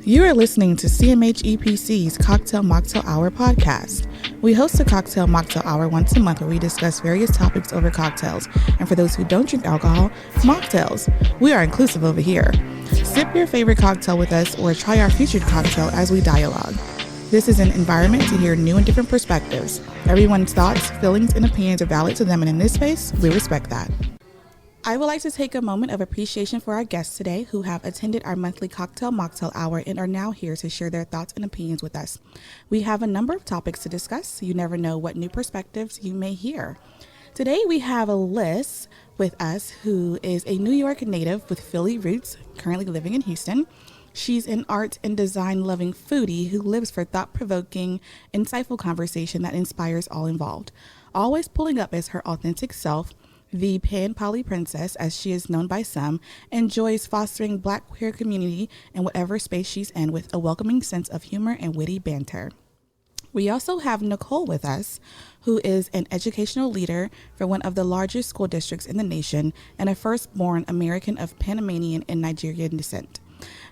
You are listening to CMH EPC's Cocktail Mocktail Hour podcast. We host a Cocktail Mocktail Hour once a month where we discuss various topics over cocktails. And for those who don't drink alcohol, mocktails. We are inclusive over here. Sip your favorite cocktail with us or try our featured cocktail as we dialogue. This is an environment to hear new and different perspectives. Everyone's thoughts, feelings, and opinions are valid to them, and in this space, we respect that. I would like to take a moment of appreciation for our guests today who have attended our monthly Cocktail Mocktail Hour and are now here to share their thoughts and opinions with us. We have a number of topics to discuss. You never know what new perspectives you may hear. Today we have Liz with us, who is a New York native with Philly roots, currently living in Houston. She's an art and design-loving foodie who lives for thought-provoking, insightful conversation that inspires all involved. Always pulling up as her authentic self, the Pan-Poly Princess, as she is known by some, enjoys fostering Black queer community in whatever space she's in with a welcoming sense of humor and witty banter. We also have Nicole with us, who is an educational leader for one of the largest school districts in the nation and a firstborn American of Panamanian and Nigerian descent.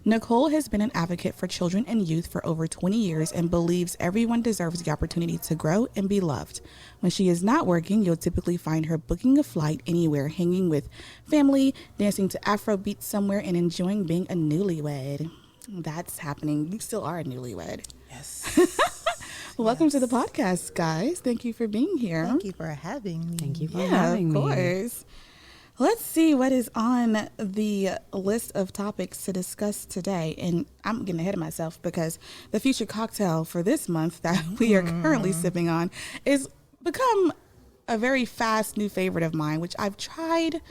Nicole has been an advocate for children and youth for over 20 years and believes everyone deserves the opportunity to grow and be loved. When she is not working, you'll typically find her booking a flight anywhere, hanging with family, dancing to Afro beats somewhere, and enjoying being a newlywed. That's happening. You still are a newlywed. Yes. Welcome to the podcast, guys. Thank you for being here. Thank you for having me. Thank you for having me. Of course. Let's see what is on the list of topics to discuss today. And I'm getting ahead of myself because the featured cocktail for this month that we are currently sipping on is become a very fast new favorite of mine, which I've tried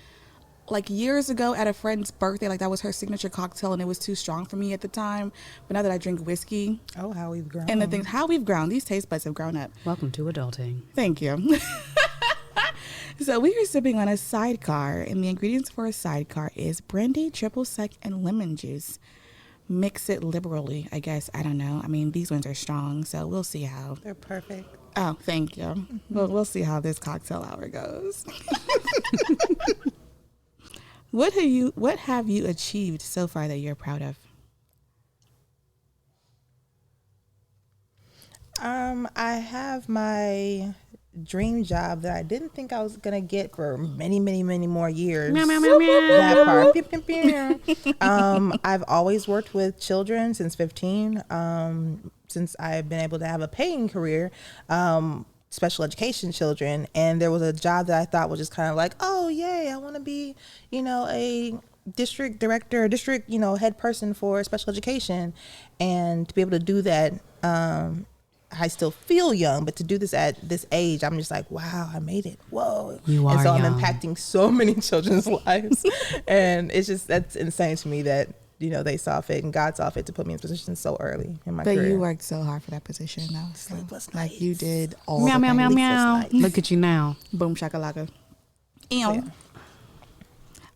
like years ago at a friend's birthday. Like that was her signature cocktail and it was too strong for me at the time. But now that I drink whiskey. Oh, how we've grown. And the things, how we've grown. These taste buds have grown up. Welcome to adulting. Thank you. So we are sipping on a sidecar, and the ingredients for a sidecar is brandy, triple sec, and lemon juice. Mix it liberally, I guess. I don't know. I mean, these ones are strong, so we'll see how. They're perfect. Oh, thank you. Mm-hmm. Well, we'll see how this cocktail hour goes. What have you achieved so far that you're proud of? I have my dream job that I didn't think I was gonna get for many more years. Meow, meow, meow, meow. That part. Pew, pew, pew. I've always worked with children since 15. Since I've been able to have a paying career, special education children, and there was a job that I thought was just kind of like, oh yay, I want to be, a district director, district, head person for special education, and to be able to do that. I still feel young, but to do this at this age, I'm just like, wow, I made it. Whoa. You are and so young. I'm impacting so many children's lives. And it's just, that's insane to me that, they saw fit and God saw fit to put me in position so early in my career. But you worked so hard for that position, though. Sleepless Like nights. you did all Meow, the meow, meow, things. meow. Look at you now. Boom shakalaka. Yeah.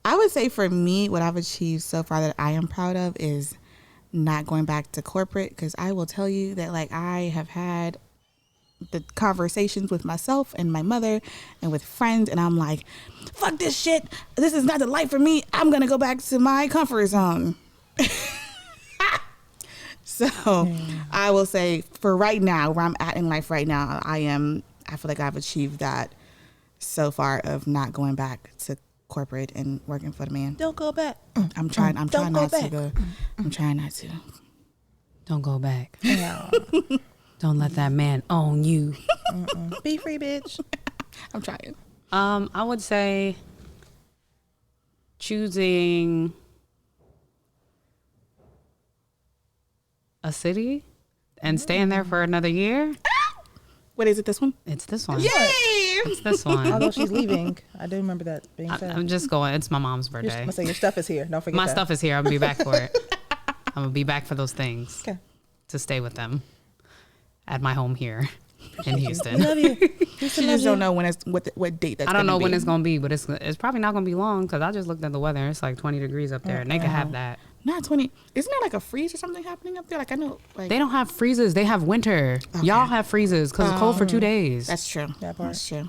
I would say for me, what I've achieved so far that I am proud of is not going back to corporate, because I will tell you that like I have had the conversations with myself and my mother and with friends, and I'm like, fuck this shit. This is not the life for me. I'm going to go back to my comfort zone. So I will say for right now, where I'm at in life right now, I feel like I've achieved that so far of not going back to corporate and working for the man. Don't go back. I'm trying not to go. I'm trying not to. Don't go back. No. Don't let that man own you. Be free, bitch. I'm trying. I would say choosing a city and staying there for another year. What is it, this one? It's this one. Yay! It's this one. Although she's leaving. I do remember that being said. I'm just going. It's my mom's birthday. Your stuff is here. Don't forget My that. stuff is here. I'm going to be back for it. I'm going to be back for those things. Okay. To stay with them at my home here in Houston. Love you. She just don't know when it's what date that's. I don't know when be. it's going to be, but it's probably not going to be long because I just looked at the weather. It's like 20 degrees up there, and they can have that. Not 20. Isn't there like a freeze or something happening up there? Like I know. Like They don't have freezes. They have winter. Okay. Y'all have freezes because it's cold for 2 days. That's true. That part. That's true.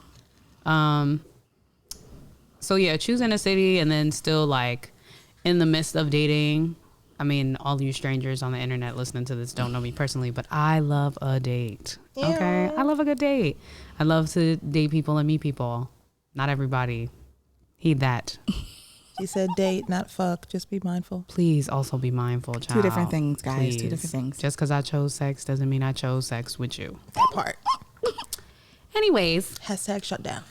So yeah, choosing a city and then still like in the midst of dating I mean, all you strangers on the internet listening to this don't know me personally, but I love a date. Okay? Yeah. I love a good date. I love to date people and meet people. Not everybody. Heed that. She said date, not fuck. Just be mindful. Please also be mindful, child. Two different things, guys. Please. 2 different things. Just because I chose sex doesn't mean I chose sex with you. That part. Anyways. Hashtag shut down.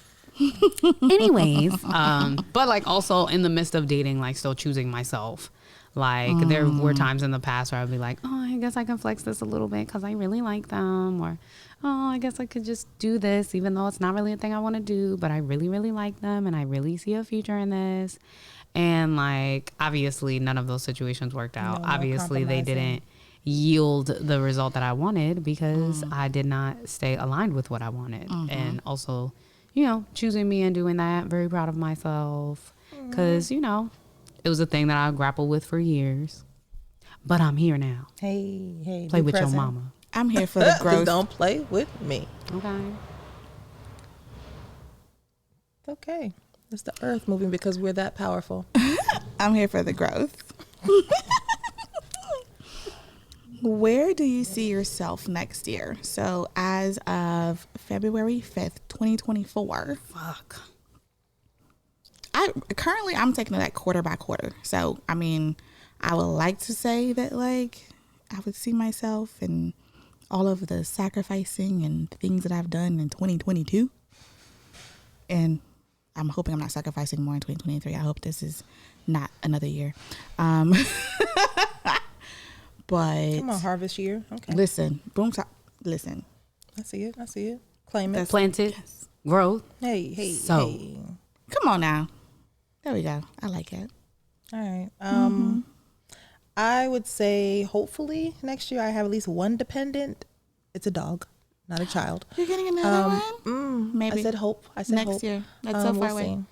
But like also in the midst of dating, like still choosing myself. Like there were times in the past where I'd be like, oh, I guess I can flex this a little bit because I really like them, or oh, I guess I could just do this even though it's not really a thing I want to do, but I really, really like them and I really see a future in this. And like obviously none of those situations worked out. No Obviously they compromising. didn't yield the result that I wanted because I did not stay aligned with what I wanted. And also, you know, choosing me and doing that, very proud of myself because, you know, it was a thing that I grappled with for years. But I'm here now. Hey, Play be with present. your mama. I'm here for the growth. Don't play with me. Okay. It's okay. It's the earth moving because we're that powerful. I'm here for the growth. Where do you see yourself next year? So as of February 5th, 2024. Fuck. I'm taking it like quarter by quarter. So, I mean, I would like to say that like I would see myself and all of the sacrificing and things that I've done in 2022. And I'm hoping I'm not sacrificing more in 2023. I hope this is not another year. But Come on, harvest year. Okay. listen, boom top. Listen, I see it. Claim it. Planted. Growth. Hey. So. Hey. come on now. There we go. I like it. All right. I would say hopefully next year I have at least one dependent. It's a dog, not a child. You're getting another one? Maybe I said hope. next hope. year. That's so far We'll away. see.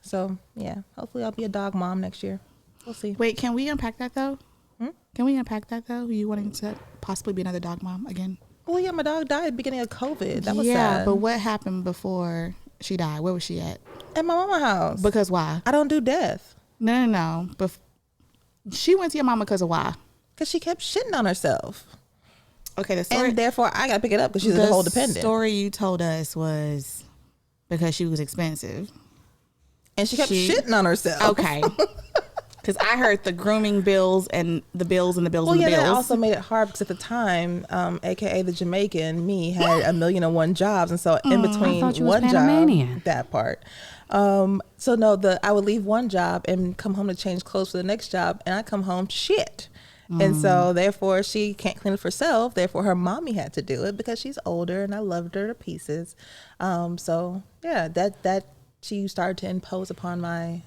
So yeah, hopefully I'll be a dog mom next year. We'll see. Wait, can we unpack that though? Can we unpack that though? You wanting to possibly be another dog mom again? Well, yeah, my dog died at the beginning of COVID. That was yeah, sad. but what happened before she died? Where was she at? At my mama's house. Because why? I don't do death. No. She went to your mama because of why? Because she kept shitting on herself. Okay, the story. And therefore I got to pick it up because she's a whole dependent. The story you told us was because she was expensive. And she kept shitting on herself. Okay. Because I heard the grooming bills and the bills and the bills Well, and the yeah, bills. that also made it hard because at the time, AKA the Jamaican, me had 1,000,001 jobs. And so in between thought you was one Panamanian. job, that part. So no, I would leave one job and come home to change clothes for the next job. And I come home shit. And so therefore she can't clean it for herself. Therefore her mommy had to do it because she's older and I loved her to pieces. So yeah, that she started to impose upon my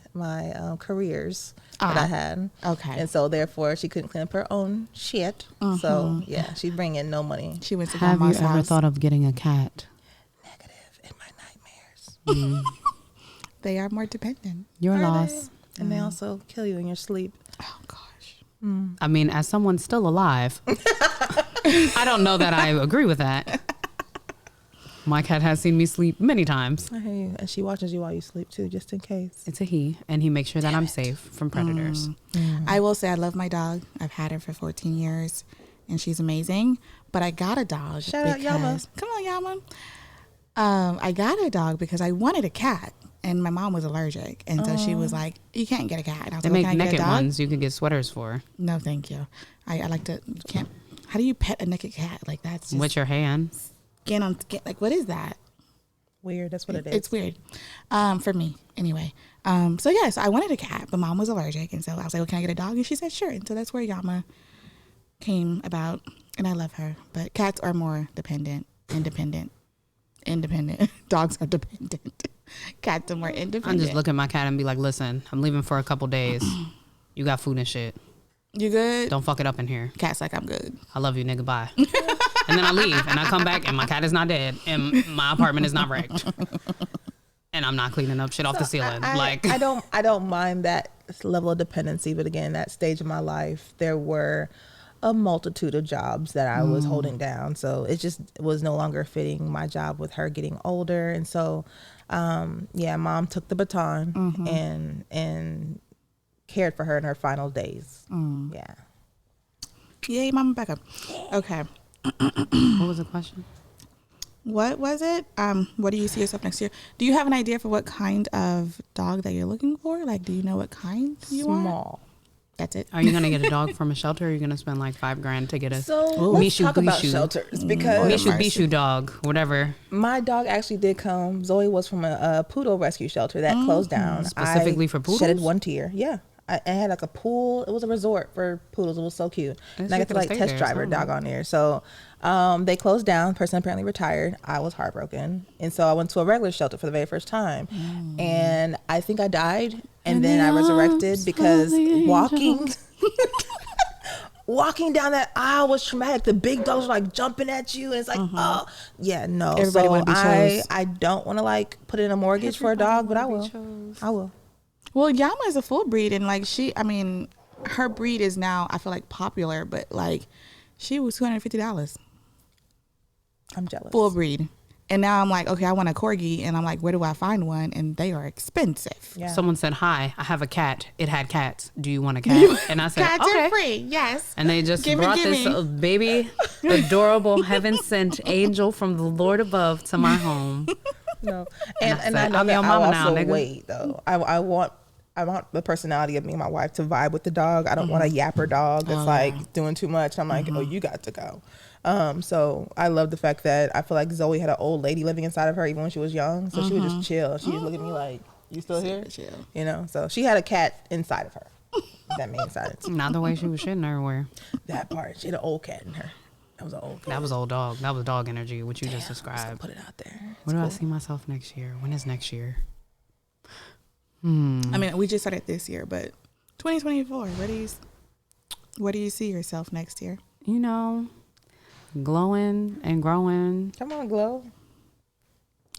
careers that I had. Okay. And so therefore she couldn't clean up her own shit. So yeah, she'd bring in no money. She went to Have you grandma's ever house. thought of getting a cat? Negative in my nightmares. They are more dependent. Your Are loss. they? And they also kill you in your sleep. Oh gosh. I mean, as someone still alive, I don't know that I agree with that. My cat has seen me sleep many times. I hear you. And she watches you while you sleep too, just in case. It's a he, and he makes sure that I'm safe from predators. I will say I love my dog. I've had her for 14 years and she's amazing. But I got a dog. Shout out Yama. Come on, Yama. I got a dog because I wanted a cat and my mom was allergic. And so she was like, you can't get a cat. And I was They like, make can I get a naked dog? ones you can get sweaters for No, thank you. I like to, you can't. How do you pet a naked cat? Like that's just with your hands. skin on skin. Like what is that? Weird. That's what it is. It's weird. For me anyway. So yes, I wanted a cat, but mom was allergic. And so I was like, well, can I get a dog? And she said, sure. And so that's where Yama came about. And I love her, but cats are more independent. Dogs are dependent. Cats are more independent. I'm just look at my cat and be like, listen, I'm leaving for a couple days. You got food and shit. You good? Don't fuck it up in here. Cat's like, I'm good. I love you, nigga. Bye. And then I leave and I come back and my cat is not dead and my apartment is not wrecked. And I'm not cleaning up shit off the ceiling. I don't mind that level of dependency, but again, that stage of my life, there were a multitude of jobs that I was holding down. So it just was no longer fitting my job with her getting older. And so, mom took the baton and cared for her in her final days. Yeah. Yay, Mama Becca. Okay. What was the question? What was it? What do you see yourself next year? Do you have an idea for what kind of dog that you're looking for? Like, do you know what kind you want? Small. That's it. Are you gonna get a dog from a shelter? Or are you gonna spend like $5,000 to get a So let's Mishu talk about Bishu? shelters because Bishu dog, whatever. my dog actually did come. Zoe was from a poodle rescue shelter that closed down. Specifically for poodles? Shedded one tear. Yeah. I had like a pool. It was a resort for poodles. It was so cute. And I got to like test drive her dog on there. So they closed down. Person apparently retired. I was heartbroken. And so I went to a regular shelter for the very first time. And I think I died. And then I resurrected because walking down that aisle was traumatic. The big dogs were like jumping at you. And it's like, oh, yeah, no. Everybody so be I don't want to like put in a mortgage for a dog, but I will. I will. Well, Yama is a full breed, and like her breed is now, I feel like, popular, but like she was $250. I'm jealous. Full breed. And now I'm like, okay, I want a corgi, and I'm like, where do I find one? And they are expensive. Yeah. Someone said, "Hi, I have a cat. It had cats. Do you want a cat?" And I said, Cats "Okay." are free, yes. And they just Gimme, brought gimme. this baby, adorable, heaven-sent angel from the Lord above to my home. No, And I and said, I know I'm that your I'll mama now, also nigga. wait though. I want the personality of me and my wife to vibe with the dog. I don't want a yapper dog that's like doing too much. I'm like, oh, you got to go. So I love the fact that I feel like Zoe had an old lady living inside of her even when she was young. So she would just chill. She would look at me like, you still here? Chill. You know, so she had a cat inside of her. If that made sense. Not the way she was shitting everywhere. That part. She had an old cat in her. That was an old cat. That was old dog. That was dog energy, what you just Just described. put it out there. Where do I see myself next year? When is next year? I mean, we just started this year, but 2024, where do you see yourself next year? You know, glowing and growing Come on, Glow.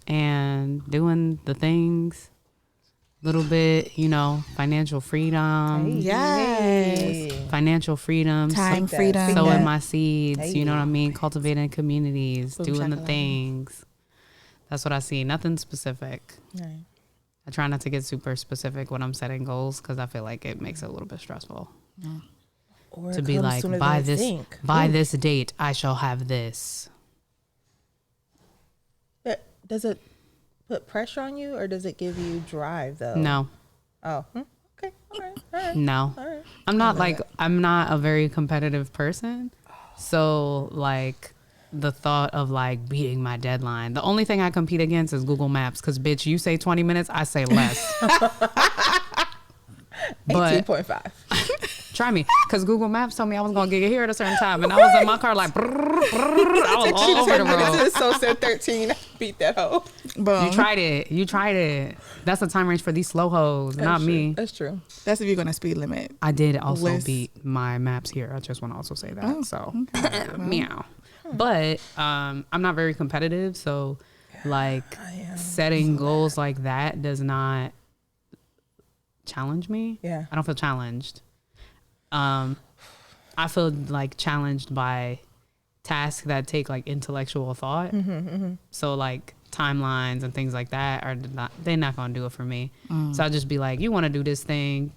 and doing the things. Little bit, you know, financial freedom. Yes. Financial freedom. Time that. freedom. Sowing my seeds, Hey. you know what I mean? Cultivating communities, Boom doing the shakalaka. things. That's what I see. Nothing specific. Right. I try not to get super specific when I'm setting goals because I feel like it makes it a little bit stressful. Or To it be comes like, sooner than by you this think. by this date, I shall have this. Does it put pressure on you or does it give you drive though? No, Oh, okay. All right. no. All right. I'm not a very competitive person. So like the thought of like beating my deadline. The only thing I compete against is Google Maps because bitch, you say 20 minutes, I say less. But 18.5. try me because Google Maps told me I was going to get here at a certain time. And I was in my car like, brrr, brrr, I was all over the road. So said 13. Beat that hoe. Boom. You tried it. That's the time range for these slow hoes, not me. That's true. That's if you're going to speed limit. I did also List. beat my maps here. I just want to also say that. Oh, So, meow. But I'm not very competitive. So, like, setting goals like that does not challenge me. Yeah. I don't feel challenged. I feel like challenged by tasks that take like intellectual thought. So like timelines and things like that they're not gonna do it for me. So I'll just be like, you want to do this thing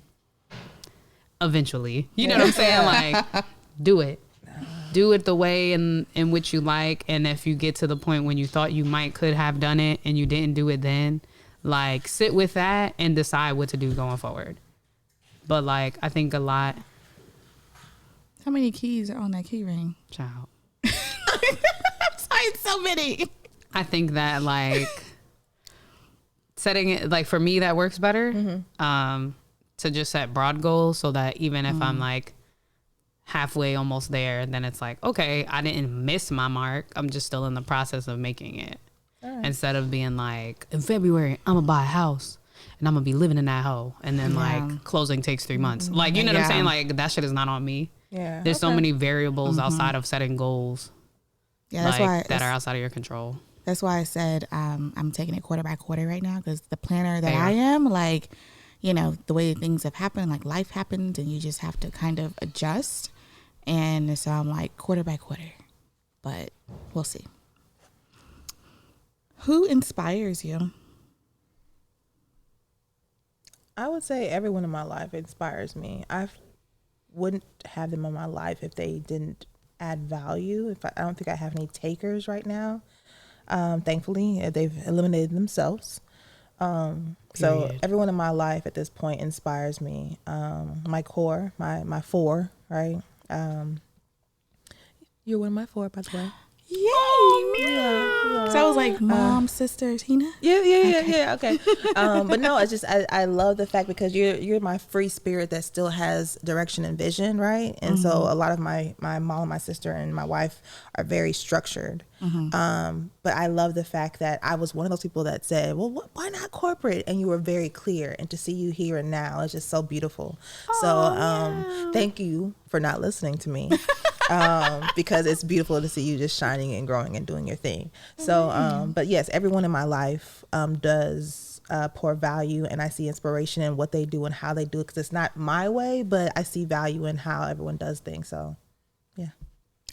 eventually. You know what I'm saying? Like, do it the way in which you like. And if you get to the point when you thought you could have done it and you didn't do it, then like sit with that and decide what to do going forward. But like, I think a lot. How many keys are on that key ring? Child. I'm sorry, it's so many. I think that like setting it, like for me, that works better. To just set broad goals so that even if I'm like halfway almost there, then it's like, okay, I didn't miss my mark. I'm just still in the process of making it. Instead of being like, in February, I'm gonna buy a house and I'm gonna be living in that hoe. And then like closing takes 3 months. Like, you know what I'm saying? Like that shit is not on me. Yeah. There's so many variables outside of setting goals. Yeah, that's like, why that are outside of your control. That's why I said I'm taking it quarter by quarter right now, because the planner that Fair. I am, like, you know, the way things have happened, like life happens and you just have to kind of adjust. And so I'm like quarter by quarter, but we'll see. Who inspires you? I would say everyone in my life inspires me. I wouldn't have them in my life if they didn't add value. I don't think I have any takers right now. Thankfully, they've eliminated themselves. So everyone in my life at this point inspires me. My core, my four, right? You're one of my four, by the way. Yay! Yeah. So I was like, mom, sister, Tina. Yeah. Okay. But no, it's just I love the fact because you're my free spirit that still has direction and vision, right? And so a lot of my mom, my sister, and my wife are very structured. But I love the fact that I was one of those people that said, well, why not corporate? And you were very clear, and to see you here and now is just so beautiful. Thank you for not listening to me. Because it's beautiful to see you just shining and growing and doing your thing. So, but yes, everyone in my life does pour value, and I see inspiration in what they do and how they do it, because it's not my way, but I see value in how everyone does things. So, yeah.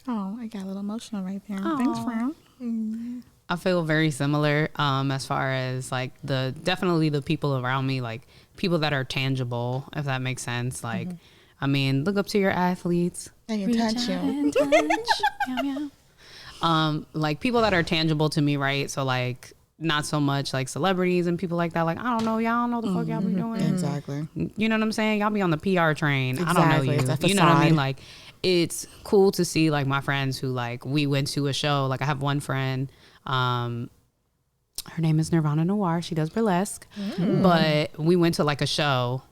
Oh, I got a little emotional right there. Thanks, Fran. I feel very similar as far as like definitely the people around me, like people that are tangible, if that makes sense. Like, I mean, look up to your athletes. I can touch you. Like people that are tangible to me, right? So like not so much like celebrities and people like that. Like, I don't know, y'all don't know the fuck y'all be doing. Exactly. You know what I'm saying? Y'all be on the PR train. Exactly. I don't know you. It's a You know what I mean? facade. Like, it's cool to see like my friends who like we went to a show. Like I have one friend, her name is Nirvana Noir. She does burlesque, but we went to like a show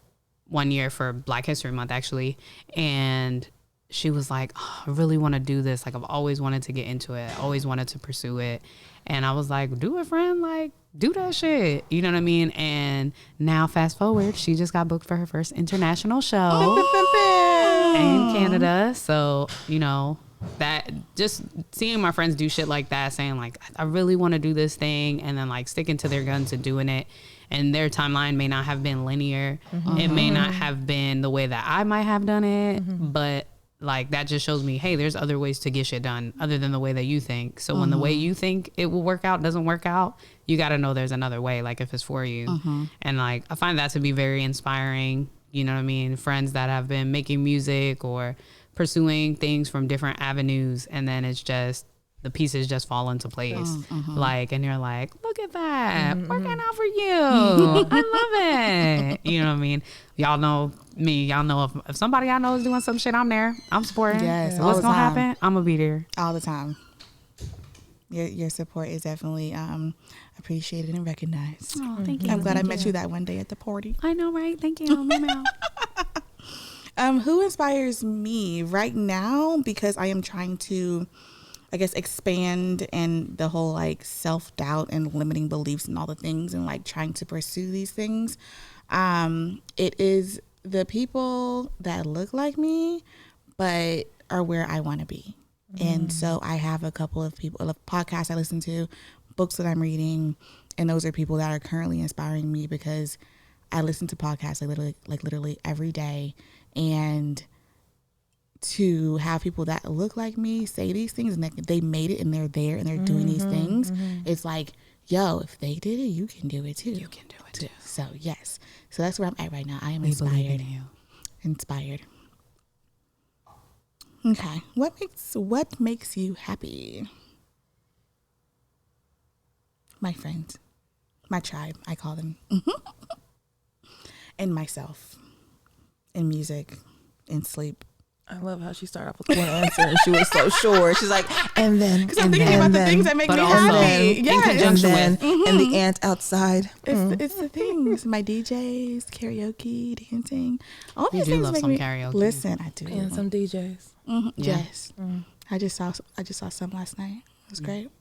one year for Black History Month actually, and she was like, oh, I really want to do this. Like I've always wanted to get into it. I always wanted to pursue it. And I was like, do it, friend. Like, do that shit. You know what I mean? And now fast forward, she just got booked for her first international show in Canada. So, you know, that just seeing my friends do shit like that, saying like, I really want to do this thing, and then like sticking to their guns and doing it. And their timeline may not have been linear. It may not have been the way that I might have done it, but like that just shows me, hey, there's other ways to get shit done other than the way that you think. So when the way you think it will work out doesn't work out, you got to know there's another way, like if it's for you. And like I find that to be very inspiring. You know what I mean? Friends that have been making music or pursuing things from different avenues, and then it's just the pieces just fall into place. Like, and you're like, look at that, working out for you. I love it. You know what I mean? Y'all know me. Y'all know if somebody I know is doing some shit, I'm there. I'm supporting. Yes, all What's the gonna time. happen? I'm gonna be there. All the time. Your support is definitely appreciated and recognized. Oh, thank you. I'm glad I met you that one day at the party. I know, right? Thank you. Meow. Who inspires me right now? Because I am trying to, I guess, expand and the whole like self-doubt and limiting beliefs and all the things, and like trying to pursue these things. It is the people that look like me, but are where I want to be. And so I have a couple of people, of podcasts I listen to, books that I'm reading, and those are people that are currently inspiring me, because I listen to podcasts like literally every day. And to have people that look like me say these things, and they made it, and they're there, and they're doing these things, it's like, yo, if they did it, you can do it too. You can do it too. So yes, so that's where I'm at right now. I am We believe inspired. in you. Inspired. Okay, what makes you happy? My friends, my tribe, I call them, and myself, and music, and sleep. I love how she started off with one answer and she was so sure. She's like, and then, Because I'm thinking about the things that make but me also happy. in Yes. conjunction and then, with. and the ant outside. It's the things. My DJs, karaoke, dancing. All You these do things love make some me karaoke. listen. I do. And some DJs. Mhm. Yeah. Yes. I just saw some last night. It was great.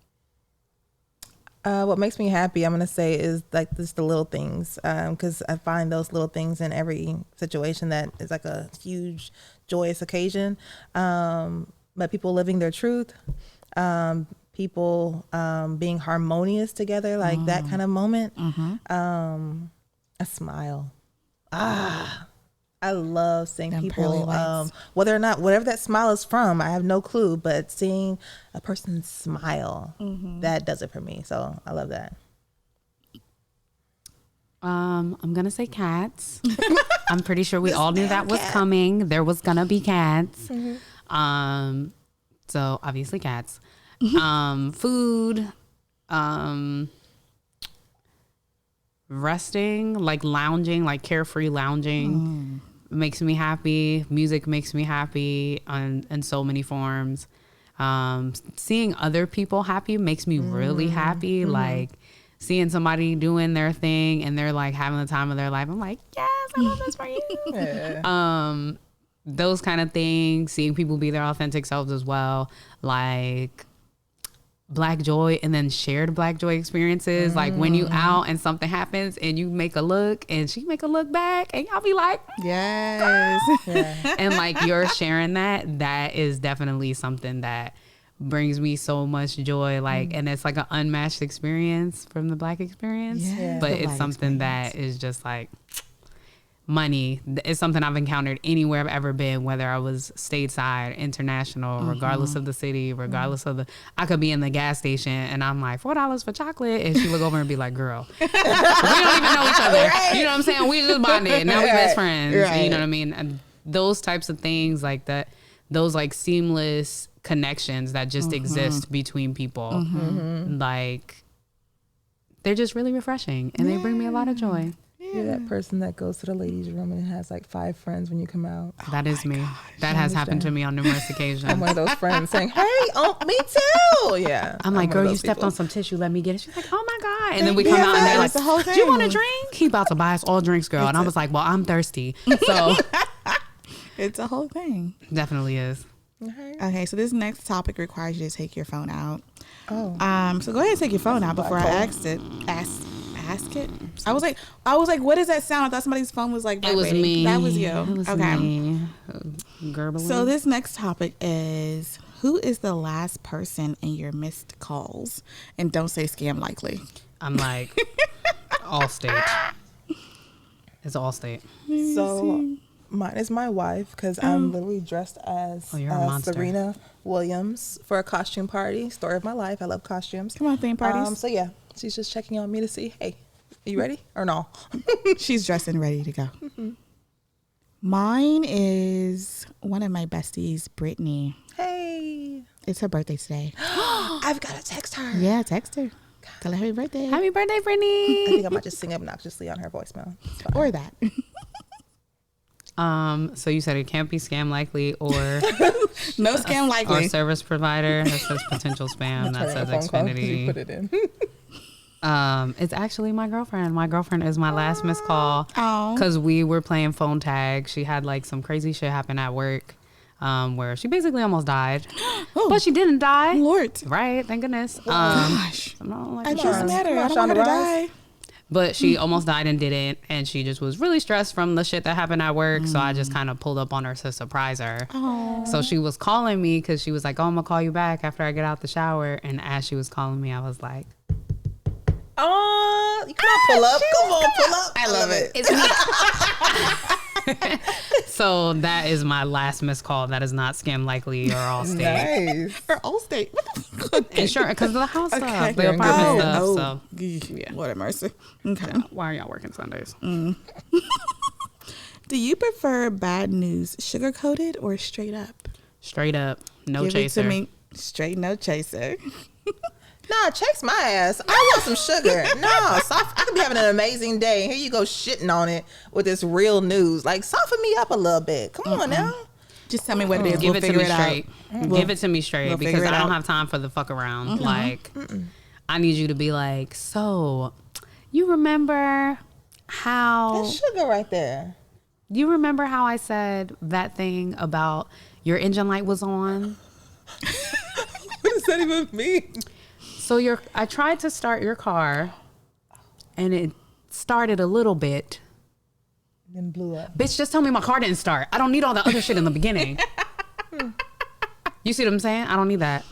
What makes me happy, I'm going to say, is like just the little things. Because I find those little things in every situation that is like a huge, joyous occasion. But people living their truth, people being harmonious together, like that kind of moment. A smile. I love seeing Them pearly people, whites. whether or not, whatever that smile is from, I have no clue, but seeing a person smile, that does it for me. So I love that. I'm gonna say cats. I'm pretty sure we all knew that was coming. There was gonna be cats. So obviously cats. Food. Resting, like lounging, like carefree lounging makes me happy. Music makes me happy in so many forms. Seeing other people happy makes me really happy. Like seeing somebody doing their thing and they're like having the time of their life. I'm like, yes, I love this for you. Yeah. Those kind of things, seeing people be their authentic selves as well. Like Black joy and then shared Black joy experiences. Like when you out and something happens and you make a look and she make a look back and y'all be like, Yes. Yeah. and like you're sharing that is definitely something that brings me so much joy. Like, and it's like an unmatched experience from the Black experience. Yeah, But the it's Black something that is just like money. It's something I've encountered anywhere I've ever been, whether I was stateside, international, regardless of the city, regardless of I could be in the gas station and I'm like, $4 for chocolate. And she look over and be like, girl, we don't even know each other. Right. You know what I'm saying? We just bonded. Now we best friends. Right. You know what I mean? And those types of things like that, those like seamless connections that just exist between people. Like, they're just really refreshing and they bring me a lot of joy. You're that person that goes to the ladies' room and has like 5 friends when you come out. That is me. That has happened to me on numerous occasions. I'm one of those friends saying, hey, oh, me too. Yeah. I'm like, girl, you stepped on some tissue. Let me get it. She's like, oh my God. And then we come out and they're like, do you want a drink? He about to buy us all drinks, girl. And I was like, well, I'm thirsty. So it's a whole thing. Definitely is. Okay, so this next topic requires you to take your phone out. Oh. So go ahead and take your phone out before I ask it. Ask it. I was like, what is that sound? I thought somebody's phone was like vibrating. It was me. That was you. It was okay. me. Gurgling. So this next topic is, who is the last person in your missed calls? And don't say scam likely. I'm like, Allstate. It's Allstate. So mine is my wife because I'm literally dressed as Serena Williams for a costume party. Story of my life. I love costumes. Come on, theme parties. So yeah, she's just checking on me to see, hey, are you ready or no? She's dressed and ready to go. Mine is one of my besties, Brittany. Hey. It's her birthday today. I've got to text her. Yeah, text her. Tell her happy birthday. Happy birthday, Brittany. I think I might just sing obnoxiously on her voicemail. Or that. So you said it can't be scam likely or no scam likely. Or service provider that says potential spam that says Xfinity. Put it in. It's actually my girlfriend. My girlfriend is my last missed call because we were playing phone tag. She had like some crazy shit happen at work where she basically almost died, but she didn't die. Lord, right? Thank goodness. Gosh, it doesn't matter. I don't want her to die. But she almost died and didn't, and she just was really stressed from the shit that happened at work. So I just kind of pulled up on her to surprise her. So she was calling me because she was like, "Oh, I'm gonna call you back after I get out the shower." And as she was calling me, I was like, "Oh, you can't pull up. Come on, pull up." I love it. It's me. So that is my last missed call. That is not scam likely or Allstate. Nice. Or Allstate. What the fuck? Insurance, because of the house stuff, the You're apartment stuff. Oh. So Yeah. What a mercy. Okay. Why are y'all working Sundays? Do you prefer bad news sugar-coated or straight up? Straight up. No Give chaser. it to me. Straight no chaser. Nah, chase my ass. I want some sugar. No, I could be having an amazing day. Here you go shitting on it with this real news. Like, soften me up a little bit. Come on now. Just tell me what it is. Give We'll it to figure me it straight. out. Give it to me straight we'll because figure it I don't out. have time for the fuck around. Like, I need you to be like, so you remember how... That's sugar right there. You remember how I said that thing about your engine light was on? What does that even mean? So I tried to start your car and it started a little bit. Then blew up. Bitch, just tell me my car didn't start. I don't need all the other shit in the beginning. You see what I'm saying? I don't need that.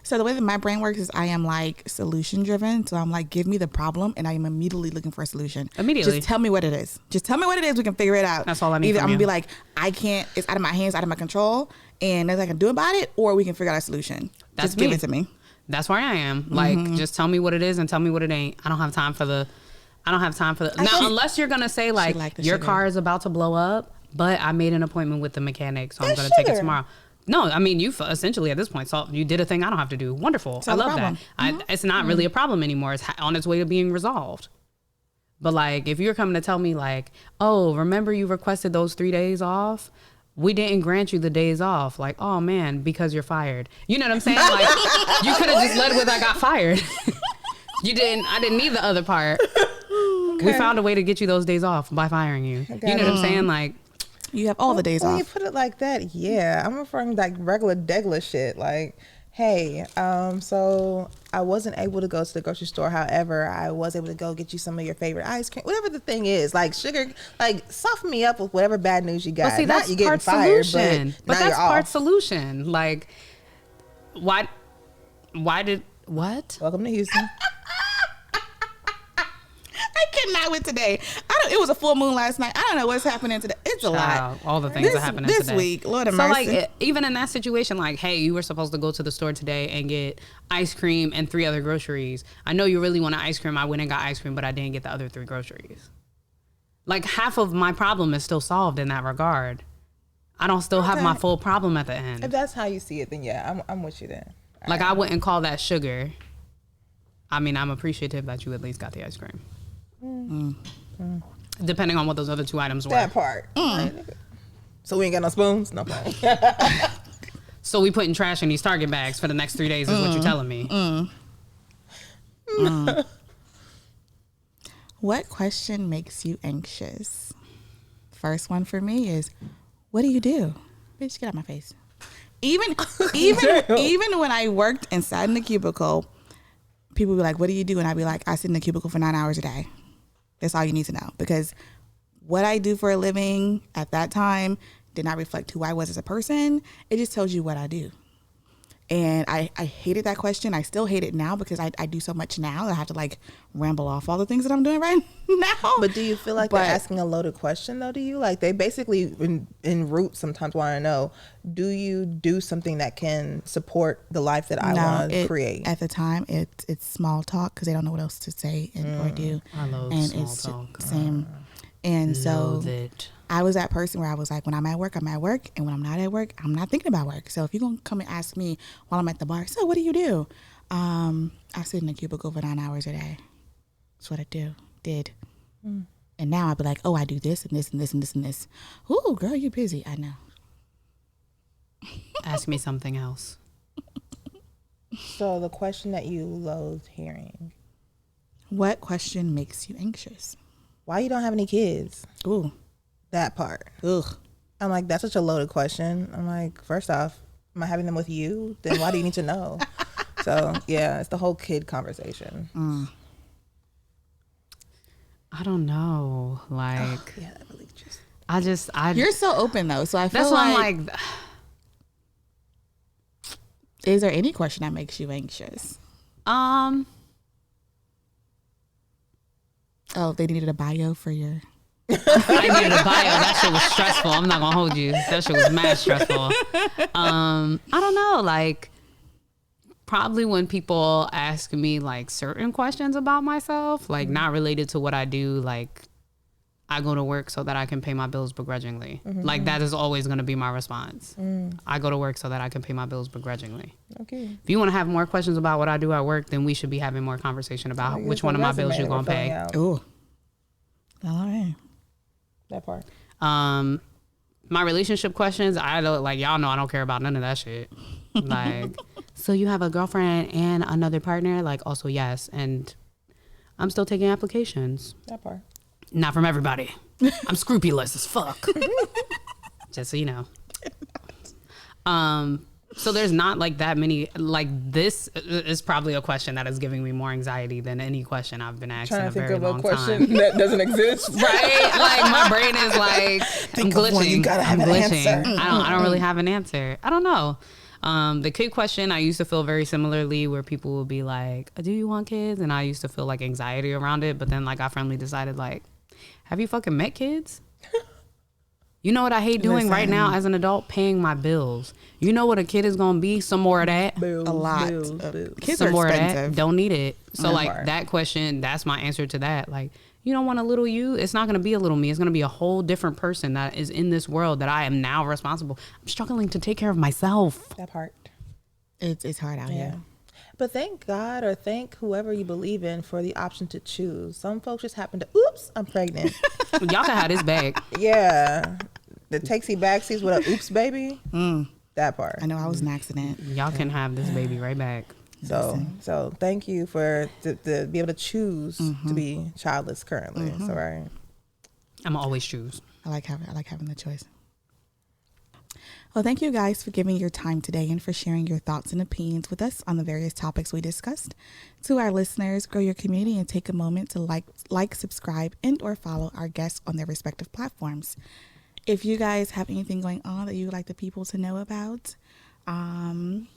So the way that my brain works is I am like solution driven. So I'm like, give me the problem and I am immediately looking for a solution. Immediately. Just tell me what it is. Just tell me what it is. We can figure it out. That's all I need Either from I'm going to you. be like, I can't, it's out of my hands, out of my control. And nothing I can do about it. Or we can figure out a solution. That's just give me. it to me. That's where I am. Like, just tell me what it is and tell me what it ain't. I don't have time for the I don't have time for that. Now, unless you're going to say like your car is about to blow up, but I made an appointment with the mechanic, so I'm going to take it tomorrow. No, I mean, you essentially at this point, so you did a thing I don't have to do. Wonderful. I love that. It's not really a problem anymore. It's on its way to being resolved. But like, if you're coming to tell me like, oh, remember you requested those 3 days off? We didn't grant you the days off. Like, oh man, because you're fired. You know what I'm saying? Like, you could have just led with I got fired. You didn't. I didn't need the other part. Okay. We found a way to get you those days off by firing you. You know what I'm saying? Like, you have all the days off. When you put it like that, yeah. I'm referring like regular degler shit. Like, hey, so I wasn't able to go to the grocery store. However, I was able to go get you some of your favorite ice cream. Whatever the thing is, like sugar, like soften me up with whatever bad news you got. But see, that's you getting part fired, solution. But that's part solution. Like, why did what? Welcome to Houston. I cannot with today. It was a full moon last night. I don't know what's happening today. It's a lot. All the things are happening this today. week. Lord have mercy. So like, even in that situation, like, hey, you were supposed to go to the store today and get ice cream and 3 other groceries. I know you really want ice cream. I went and got ice cream, but I didn't get the other 3 groceries. Like, half of my problem is still solved in that regard. I don't still have my full problem at the end. If that's how you see it, then yeah, I'm with you then. Like, I wouldn't call that sugar. I mean, I'm appreciative that you at least got the ice cream. Depending on what those other 2 items were. That part. So we ain't got no spoons? No problem. So we putting trash in these Target bags for the next 3 days is what you're telling me. What question makes you anxious? First one for me is, what do you do? Bitch, get out my face. Even when I worked inside in the cubicle, people be like, what do you do? And I'd be like, I sit in the cubicle for 9 hours a day. That's all you need to know. Because what I do for a living at that time did not reflect who I was as a person. It just tells you what I do. And I hated that question. I still hate it now because I do so much now. I have to like ramble off all the things that I'm doing right now. But do you feel like they're asking a loaded question though to you? Like they basically in root sometimes want to know, do you do something that can support the life that I want to create? At the time, it's small talk because they don't know what else to say or do. I love small talk. Same. And so it. I was that person where I was like, when I'm at work, I'm at work. And when I'm not at work, I'm not thinking about work. So if you're going to come and ask me while I'm at the bar, so what do you do? I sit in a cubicle for 9 hours a day. That's what I did. And now I'll be like, oh, I do this and this and this and this and this. Ooh, girl, you're busy. I know. Ask me something else. So the question that you loathe hearing. What question makes you anxious? Why you don't have any kids? Ooh. That part. Ugh. I'm like, that's such a loaded question. I'm like, first off, am I having them with you? Then why do you need to know? So yeah, it's the whole kid conversation. I don't know. Like, yeah, that really just. You're so open though, so I feel that's like. Why I'm like. Is there any question that makes you anxious? Oh, they needed a bio for your. I needed a bio. That shit was stressful. I'm not gonna hold you. That shit was mad stressful. I don't know. Like, probably when people ask me like certain questions about myself, like not related to what I do, like I go to work so that I can pay my bills begrudgingly. Like that is always gonna be my response. I go to work so that I can pay my bills begrudgingly. Okay. If you want to have more questions about what I do at work, then we should be having more conversation about which one of my bills you're gonna pay. Ooh. All right. That part. My relationship questions, I don't like, y'all know I don't care about none of that shit. Like, so you have a girlfriend and another partner? Like, also yes, and I'm still taking applications. That part. Not from everybody. I'm scrupulous as fuck. Just so you know. So there's not like that many, like this is probably a question that is giving me more anxiety than any question I've been asked in a very long time. Trying to think of a question that doesn't exist. Right? Like my brain is like, I'm glitching. You gotta have I'm an glitching. answer. I don't really have an answer. I don't know. The kid question, I used to feel very similarly where people would be like, do you want kids? And I used to feel like anxiety around it. But then like I finally decided like, have you fucking met kids? You know what I hate doing right now as an adult? Paying my bills. You know what a kid is going to be? Some more of that. Bills, a lot. Bills. Kids Some are more expensive. of that. Don't need it. So That like part. that question, that's my answer to that. Like, you don't want a little you, it's not going to be a little me. It's going to be a whole different person that is in this world that I am now responsible. I'm struggling to take care of myself. That part. It's hard out here. But thank God or thank whoever you believe in for the option to choose. Some folks just happen to, oops, I'm pregnant. Y'all can have this bag. Yeah. The takesy backsies with a oops baby. That part. I know I was an accident. Y'all can have this baby right back. So thank you for to be able to choose to be childless currently. So right. I'm always choose. I like having the choice. Well, thank you guys for giving your time today and for sharing your thoughts and opinions with us on the various topics we discussed. To our listeners, grow your community and take a moment to like, subscribe, and or follow our guests on their respective platforms. If you guys have anything going on that you would like the people to know about,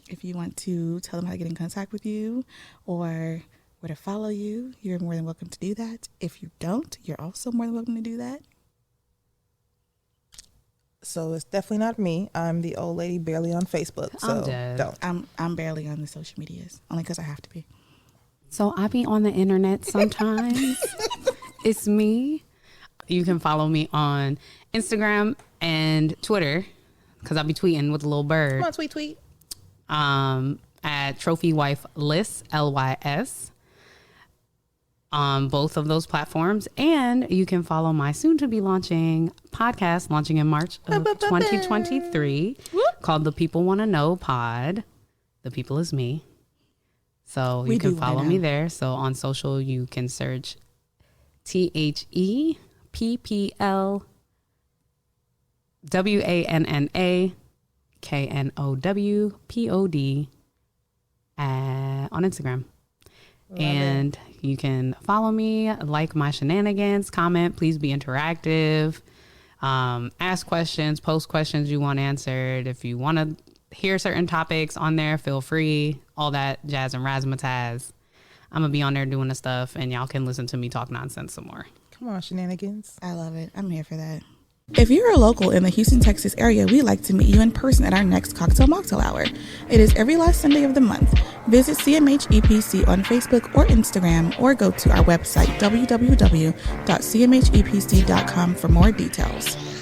if you want to tell them how to get in contact with you or where to follow you, you're more than welcome to do that. If you don't, you're also more than welcome to do that. So it's definitely not me. I'm the old lady barely on Facebook. So I'm dead. Don't. I'm barely on the social medias, only because I have to be. So I be on the internet sometimes. It's me. You can follow me on Instagram and Twitter because I'll be tweeting with a little bird. Come on, tweet. At Trophy Wife Lys, LYS. On both of those platforms. And you can follow my soon to be launching podcast launching in March of 2023 called The People Want to Know Pod. The people is me. So you can follow me there. So on social, you can search ThePPLWANNAKNOWPOD on Instagram. And you can follow me, like my shenanigans, comment, please be interactive, ask questions, post questions you want answered. If you want to hear certain topics on there, feel free, all that jazz and razzmatazz. I'm going to be on there doing the stuff and y'all can listen to me talk nonsense some more. Come on, shenanigans. I love it. I'm here for that. If you're a local in the Houston, Texas area, we'd like to meet you in person at our next Cocktail Mocktail Hour. It is every last Sunday of the month. Visit CMH EPC on Facebook or Instagram or go to our website, www.cmhepc.com for more details.